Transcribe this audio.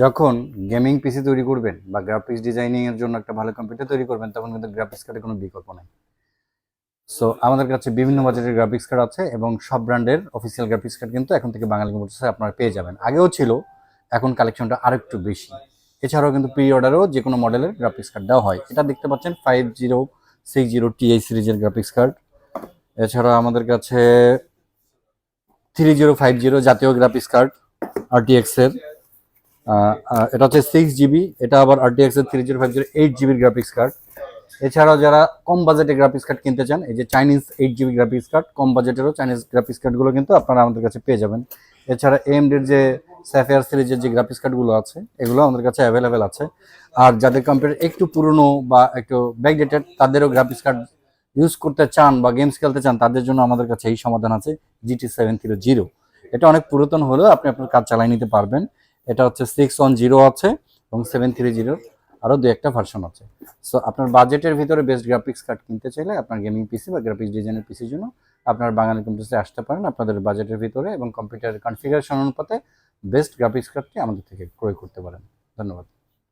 যখন গেমিং পিসি তৈরি করবেন বা গ্রাফিক্স ডিজাইনিং এর জন্য একটা ভালো কম্পিউটার তৈরি করবেন, তখন কিন্তু গ্রাফিক্স কার্ডের কোনো বিকল্প নাই। সো আমাদের কাছে বিভিন্ন বাজেটের গ্রাফিক্স কার্ড আছে এবং সব ব্র্যান্ডের অফিসিয়াল গ্রাফিক্স কার্ড কিন্তু এখন থেকে বাঙালি কম্পিউটার্সে আপনারা পেয়ে যাবেন। আগেও ছিল, এখন কালেকশনটা আরেকটু বেশি। এছাড়াও কিন্তু প্রি অর্ডারেও যে কোনো মডেলের গ্রাফিক্স কার্ড দেওয়া হয়। এটা দেখতে পাচ্ছেন 5060 Ti সিরিজের গ্রাফিক্স কার্ড। এছাড়া আমাদের কাছে 3050 জাতীয় গ্রাফিক্স কার্ড RTX এর। এটা হচ্ছে 6 GB, এটা আবার RTX এর 3050 8 GB গ্রাফিক্স কার্ড। এছাড়াও যারা কম বাজেটে গ্রাফিক্স কার্ড কিনতে চান, এই যে চাইনিজ 8 GB গ্রাফিক্স কার্ড, কম বাজেটেরও চাইনিজ গ্রাফিক্স কার্ডগুলো কিন্তু আপনারা আমাদের কাছে পেয়ে যাবেন। এছাড়া AMD-র যে স্যাফিয়ার সিরিজের যে গ্রাফিক্স কার্ডগুলো আছে, এগুলো আমাদের কাছে অ্যাভেলেবেল আছে। আর যাদের কম্পিউটার একটু পুরনো বা একটু ব্যাকডেটেড, তাদেরও গ্রাফিক্স কার্ড ইউজ করতে চান বা গেমস খেলতে চান, তাদের জন্য আমাদের কাছে এই সমাধান আছে GT730। এটা অনেক পুরাতন হলেও আপনি আপনার কাজ চালিয়ে নিতে পারবেন। এটা হচ্ছে 610 আছে এবং 730 আরও দু একটা ভার্সন আছে। সো আপনার বাজেটের ভিতরে বেস্ট গ্রাফিক্স কার্ড কিনতে চাইলে আপনার গেমিং পিসি বা গ্রাফিক্স ডিজাইনের পিসির জন্য আপনার বাঙালি কম্পিউটারে আসতে পারেন। আপনাদের বাজেটের ভিতরে এবং কম্পিউটারের কনফিগারেশন অনুপাতে বেস্ট গ্রাফিক্স কার্ডটি আমাদের থেকে ক্রয় করতে পারেন। ধন্যবাদ।